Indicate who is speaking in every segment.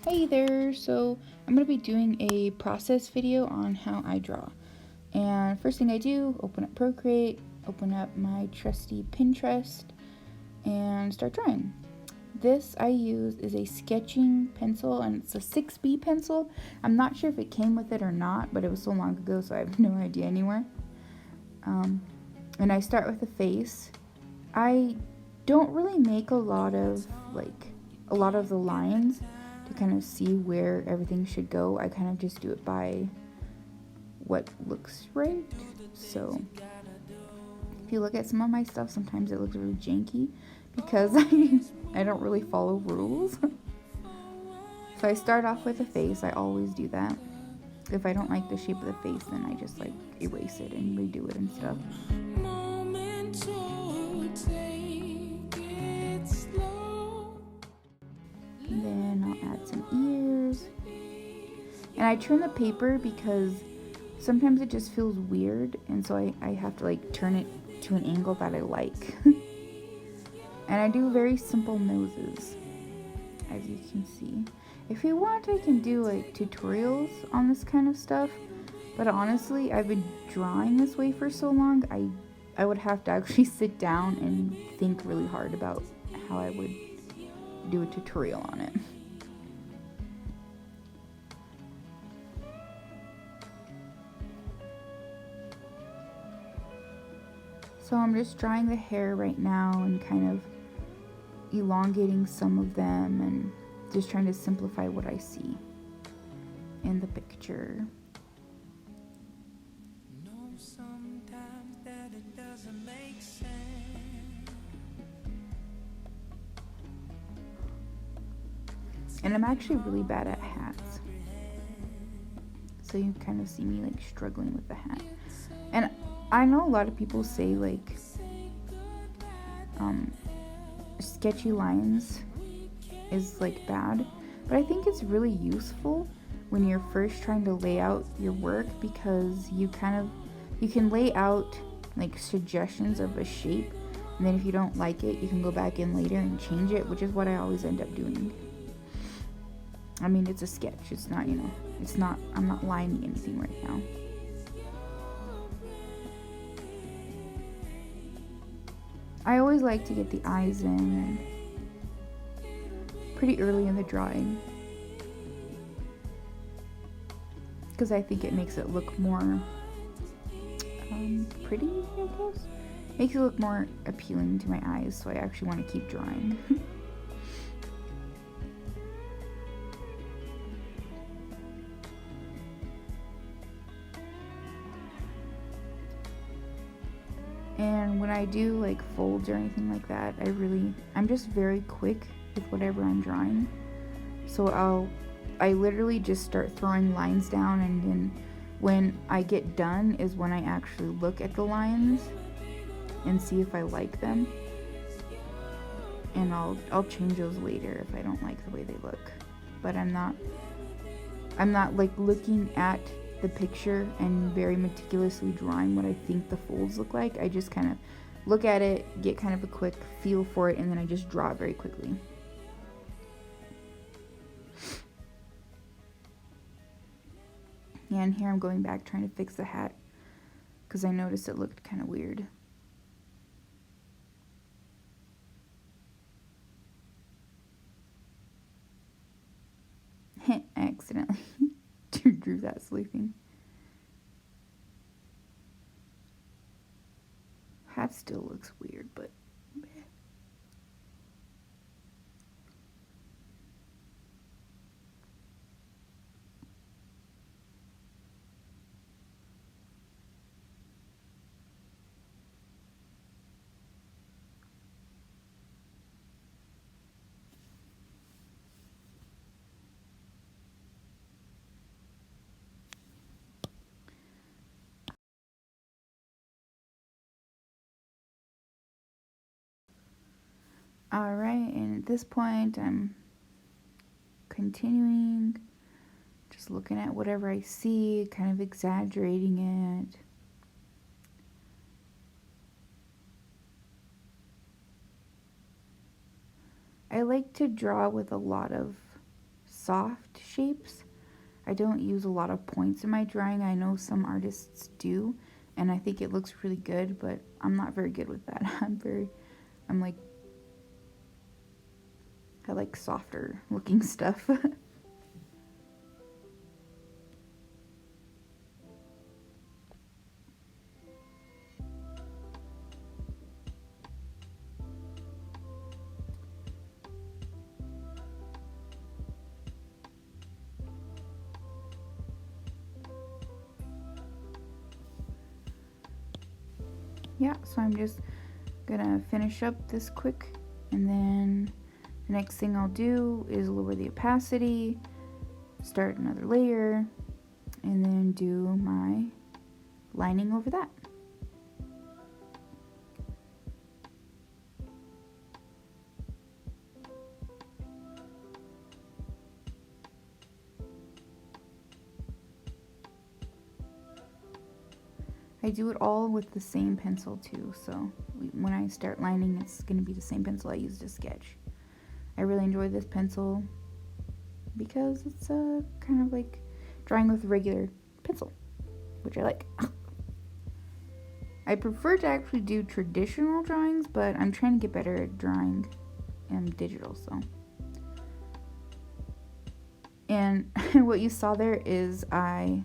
Speaker 1: Hey there, so I'm going to be doing a process video on how I draw. And first thing I do, open up Procreate, open up my trusty Pinterest, and start drawing. This I use is a sketching pencil, and it's a 6B pencil. I'm not sure if it came with it or not, but it was so long ago, so I have no idea anymore. And I start with a face. I don't really make a lot of the lines to kind of see where everything should go. I kind of just do it by what looks right. So if you look at some of my stuff, sometimes it looks really janky because I don't really follow rules. So I start off with a face. I always do that. If I don't like the shape of the face, then I just erase it and redo it and stuff. Then I'll add some ears. And I turn the paper because sometimes it just feels weird, and so I have to turn it to an angle that I like. And I do very simple noses, as you can see. If you want, I can do tutorials on this kind of stuff, but honestly, I've been drawing this way for so long, I would have to actually sit down and think really hard about how I would do a tutorial on it. So I'm just drawing the hair right now and kind of elongating some of them and just trying to simplify what I see in the picture. And I'm actually really bad at hats. So you kind of see me struggling with the hat. And I know a lot of people say sketchy lines is bad, but I think it's really useful when you're first trying to lay out your work, because you can lay out suggestions of a shape, and then if you don't like it, you can go back in later and change it, which is what I always end up doing. I mean, it's a sketch. It's not, I'm not lining anything right now. I always like to get the eyes in pretty early in the drawing, because I think it makes it look more pretty, I guess. Makes it look more appealing to my eyes, so I actually want to keep drawing. And when I do folds or anything like that, I'm just very quick with whatever I'm drawing. So I literally just start throwing lines down, and then when I get done is when I actually look at the lines and see if I like them. And I'll change those later if I don't like the way they look. But I'm not looking at the picture and very meticulously drawing what I think the folds look like. I just kind of look at it, get kind of a quick feel for it, and then I just draw very quickly. And here I'm going back trying to fix the hat because I noticed it looked kind of weird. I accidentally drew that sleeping. Hat still looks weird, but alright, and at this point I'm continuing, just looking at whatever I see, kind of exaggerating it. I like to draw with a lot of soft shapes. I don't use a lot of points in my drawing. I know some artists do, and I think it looks really good, but I'm not very good with that. I like softer looking stuff. Yeah, so I'm just gonna finish up this quick, and then the next thing I'll do is lower the opacity, start another layer, and then do my lining over that. I do it all with the same pencil too, so when I start lining, it's going to be the same pencil I used to sketch. I really enjoy this pencil because it's kind of like drawing with a regular pencil, which I like. I prefer to actually do traditional drawings, but I'm trying to get better at drawing digital, so. And what you saw there is I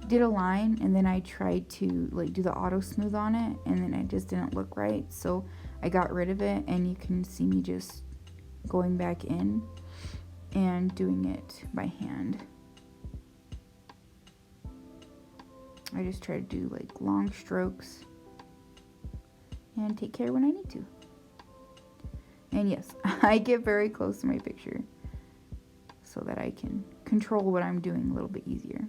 Speaker 1: did a line, and then I tried to like do the auto smooth on it, and then it just didn't look right, so I got rid of it, and you can see me just going back in and doing it by hand. I just try to do like long strokes and take care when I need to. And yes, I get very close to my picture so that I can control what I'm doing a little bit easier.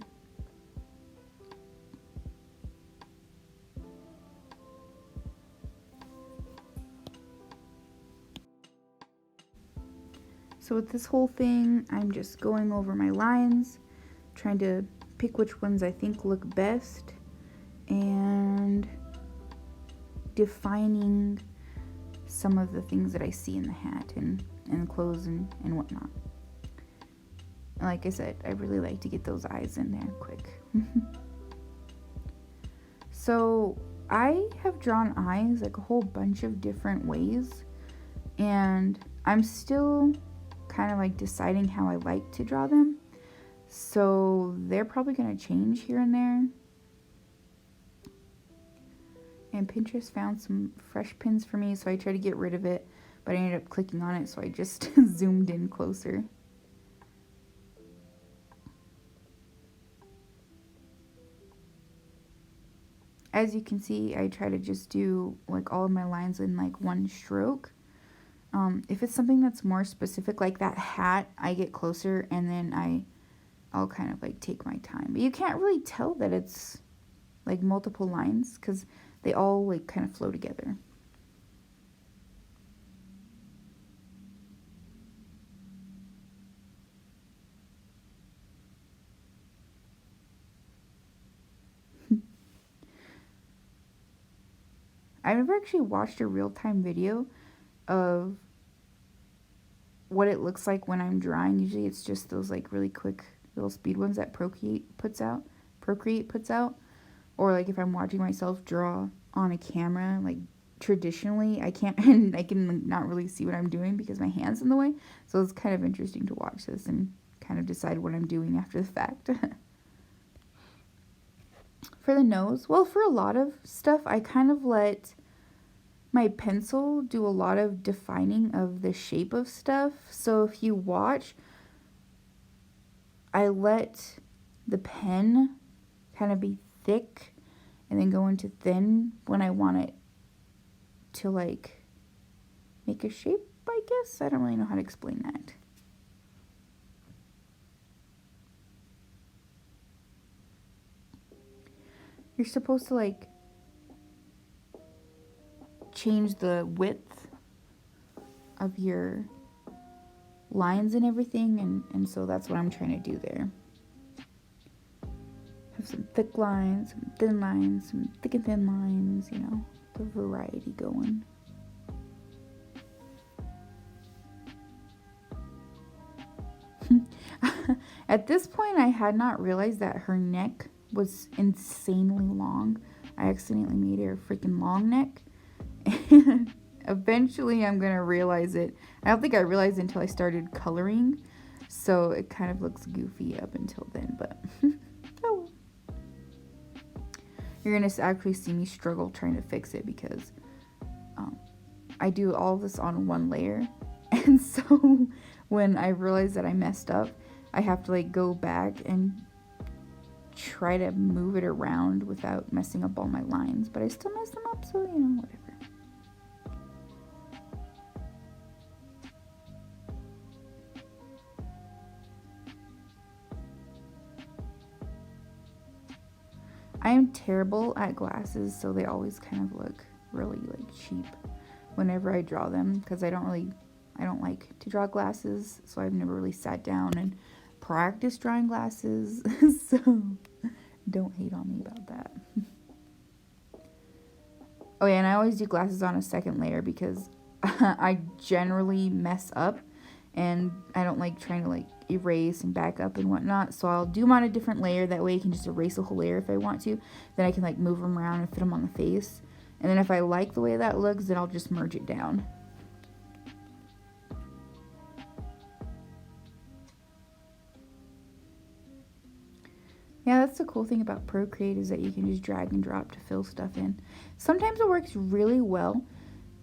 Speaker 1: So with this whole thing, I'm just going over my lines, trying to pick which ones I think look best, and defining some of the things that I see in the hat and the clothes and whatnot. And like I said, I really like to get those eyes in there quick. So I have drawn eyes like a whole bunch of different ways, and I'm still kind of like deciding how I like to draw them, so they're probably going to change here and there. And Pinterest found some fresh pins for me, so I tried to get rid of it, but I ended up clicking on it, so I just zoomed in closer. As you can see, I try to just do like all of my lines in like one stroke. If it's something that's more specific, like that hat, I get closer and then I'll kind of like take my time. But you can't really tell that it's like multiple lines because they all like kind of flow together. I've never actually watched a real-time video of what it looks like when I'm drawing. Usually it's just those like really quick little speed ones that Procreate puts out. Or like if I'm watching myself draw on a camera, like traditionally, I can't, and I can not really see what I'm doing because my hand's in the way. So it's kind of interesting to watch this and kind of decide what I'm doing after the fact. For the nose, well, for a lot of stuff, I kind of let my pencil do a lot of defining of the shape of stuff. So if you watch, I let the pen kind of be thick and then go into thin when I want it to like make a shape, I guess. I don't really know how to explain that. You're supposed to like change the width of your lines and everything, and so that's what I'm trying to do there. Have some thick lines, some thin lines, some thick and thin lines, you know, the variety going. At this point, I had not realized that her neck was insanely long. I accidentally made her a freaking long neck. And eventually, I'm going to realize it. I don't think I realized it until I started coloring. So it kind of looks goofy up until then, but oh. You're going to actually see me struggle trying to fix it because I do all this on one layer. And so when I realize that I messed up, I have to like go back and try to move it around without messing up all my lines. But I still mess them up, so you know, whatever. I am terrible at glasses, so they always kind of look really like cheap whenever I draw them because I don't like to draw glasses, so I've never really sat down and practiced drawing glasses. So don't hate on me about that. Oh yeah, and I always do glasses on a second layer because I generally mess up and I don't like trying to like erase and back up and whatnot. So I'll do them on a different layer. That way I can just erase a whole layer if I want to. Then I can like move them around and fit them on the face. And then if I like the way that looks, then I'll just merge it down. Yeah, that's the cool thing about Procreate is that you can just drag and drop to fill stuff in. Sometimes it works really well,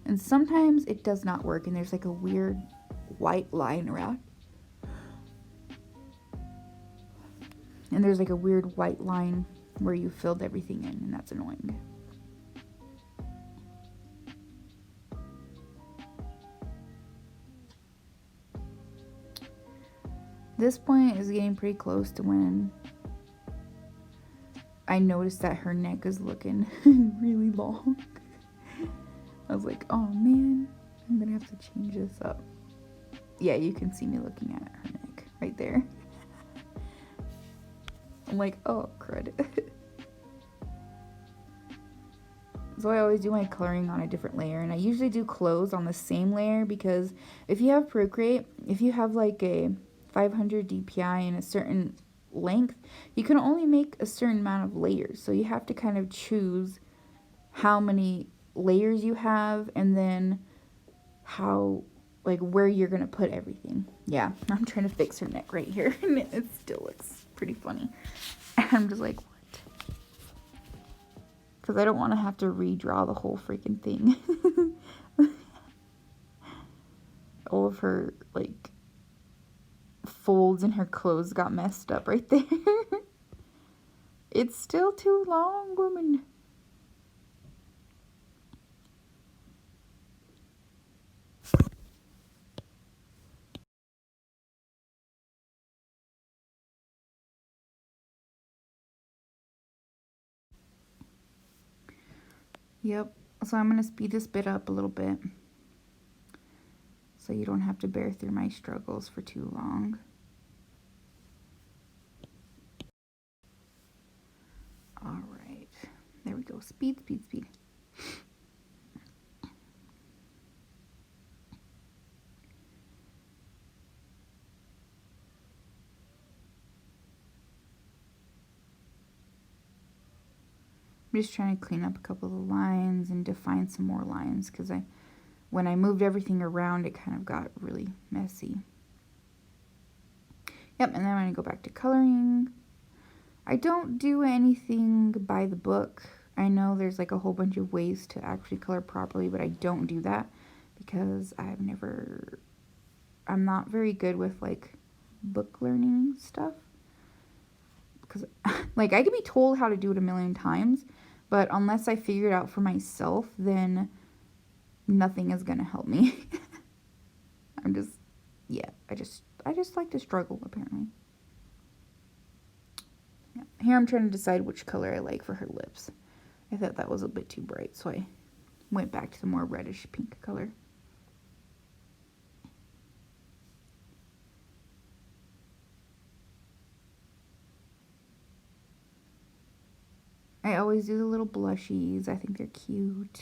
Speaker 1: and sometimes it does not work, and there's like a weird white line around. And there's like a weird white line where you filled everything in, and that's annoying. This point is getting pretty close to when I noticed that her neck is looking really long. I was like, oh man, I'm gonna have to change this up. Yeah, you can see me looking at her neck right there. I'm like, oh, crud. So I always do my coloring on a different layer, and I usually do clothes on the same layer because if you have Procreate, if you have like a 500 DPI and a certain length, you can only make a certain amount of layers. So you have to kind of choose how many layers you have and then how, like, where you're gonna put everything. Yeah, I'm trying to fix her neck right here and it still looks pretty funny. And I'm just like, because I don't want to have to redraw the whole freaking thing. All of her, like, folds in her clothes got messed up right there. It's still too long, woman. Yep. So I'm going to speed this bit up a little bit so you don't have to bear through my struggles for too long. All right. There we go. Speed, speed, speed. I'm just trying to clean up a couple of the lines and define some more lines because when I moved everything around, it kind of got really messy. Yep, and then I'm going to go back to coloring. I don't do anything by the book. I know there's like a whole bunch of ways to actually color properly, but I don't do that because I'm not very good with like book learning stuff. Because like I can be told how to do it a million times, but unless I figure it out for myself, then nothing is gonna help me. I just like to struggle apparently. Yeah. Here I'm trying to decide which color I like for her lips. I thought that was a bit too bright, so I went back to the more reddish pink color. I always do the little blushies. I think they're cute.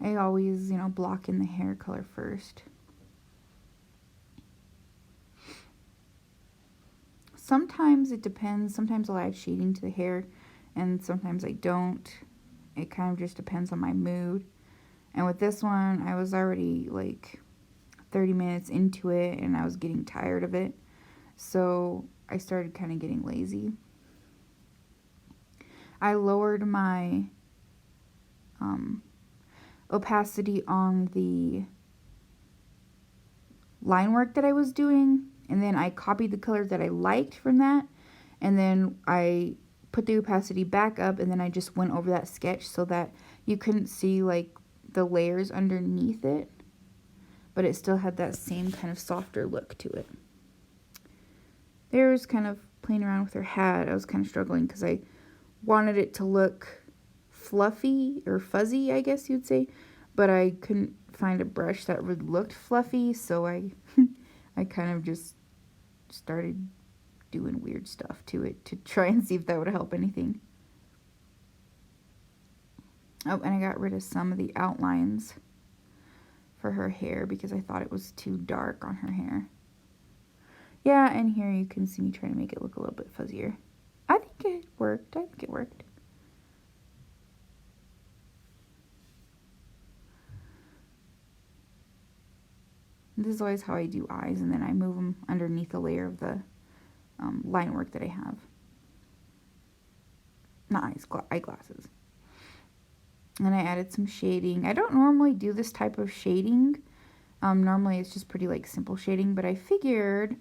Speaker 1: I always, block in the hair color first. Sometimes it depends. Sometimes I'll add shading to the hair, and sometimes I don't. It kind of just depends on my mood. And with this one, I was already like 30 minutes into it, and I was getting tired of it. So I started kind of getting lazy. I lowered my opacity on the line work that I was doing, and then I copied the colors that I liked from that, and then I put the opacity back up, and then I just went over that sketch so that you couldn't see like the layers underneath it, but it still had that same kind of softer look to it. There's kind of playing around with her hat. I was kind of struggling because I wanted it to look fluffy or fuzzy, I guess you'd say, but I couldn't find a brush that really looked fluffy, so I I kind of just started doing weird stuff to it to try and see if that would help anything. Oh, and I got rid of some of the outlines for her hair because I thought it was too dark on her hair. Yeah, and here you can see me trying to make it look a little bit fuzzier. I think it worked. This is always how I do eyes, and then I move them underneath a layer of the line work that I have. Not eyes, eyeglasses. And I added some shading. I don't normally do this type of shading. Normally it's just pretty like simple shading, but I figured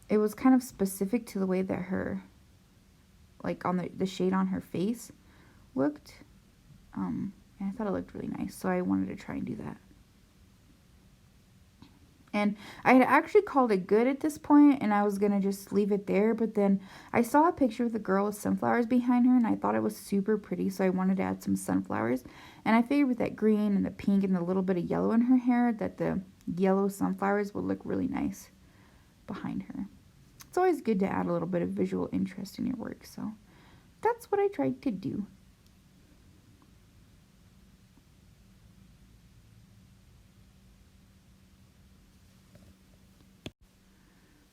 Speaker 1: it was kind of specific to the way that her, like on the shade on her face looked. And I thought it looked really nice, so I wanted to try and do that. And I had actually called it good at this point, and I was going to just leave it there, but then I saw a picture of the girl with sunflowers behind her, and I thought it was super pretty, so I wanted to add some sunflowers. And I figured with that green and the pink and the little bit of yellow in her hair, that the yellow sunflowers would look really nice behind her. It's always good to add a little bit of visual interest in your work, so that's what I tried to do.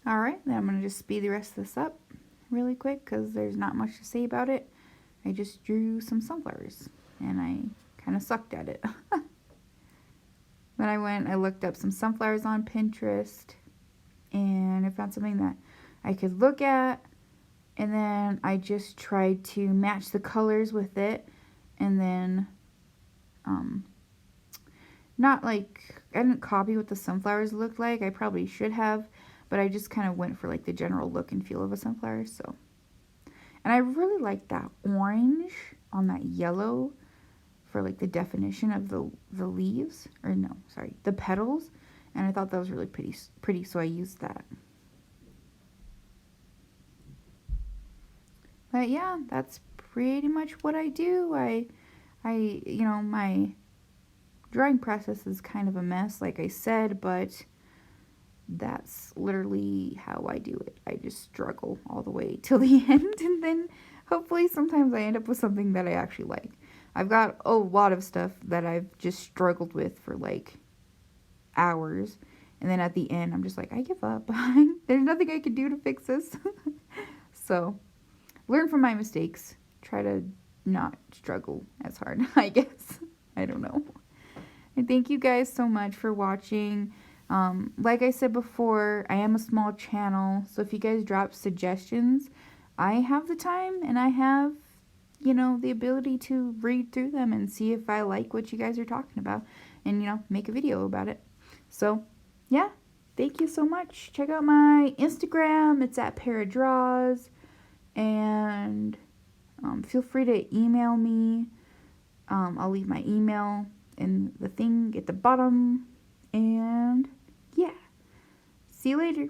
Speaker 1: Alright, then I'm going to just speed the rest of this up really quick because there's not much to say about it. I just drew some sunflowers and I kind of sucked at it. Then I looked up some sunflowers on Pinterest and I found something that I could look at, and then I just tried to match the colors with it, and then not like, I didn't copy what the sunflowers looked like. I probably should have, but I just kind of went for like the general look and feel of a sunflower. So, and I really like that orange on that yellow for like the definition of the leaves, or no, sorry, the petals. And I thought that was really pretty, so I used that. But yeah, that's pretty much what I do. My drawing process is kind of a mess, like I said, but that's literally how I do it. I just struggle all the way till the end, and then hopefully sometimes I end up with something that I actually like. I've got a lot of stuff that I've just struggled with for like hours, and then at the end I'm just like, I give up. There's nothing I can do to fix this. So learn from my mistakes. Try to not struggle as hard, I guess. I don't know. And thank you guys so much for watching. Like I said before, I am a small channel, so if you guys drop suggestions, I have the time and I have, the ability to read through them and see if I like what you guys are talking about and, make a video about it. So, yeah, thank you so much. Check out my Instagram. It's at Paradraws. And feel free to email me. I'll leave my email in the thing at the bottom. And yeah, see you later.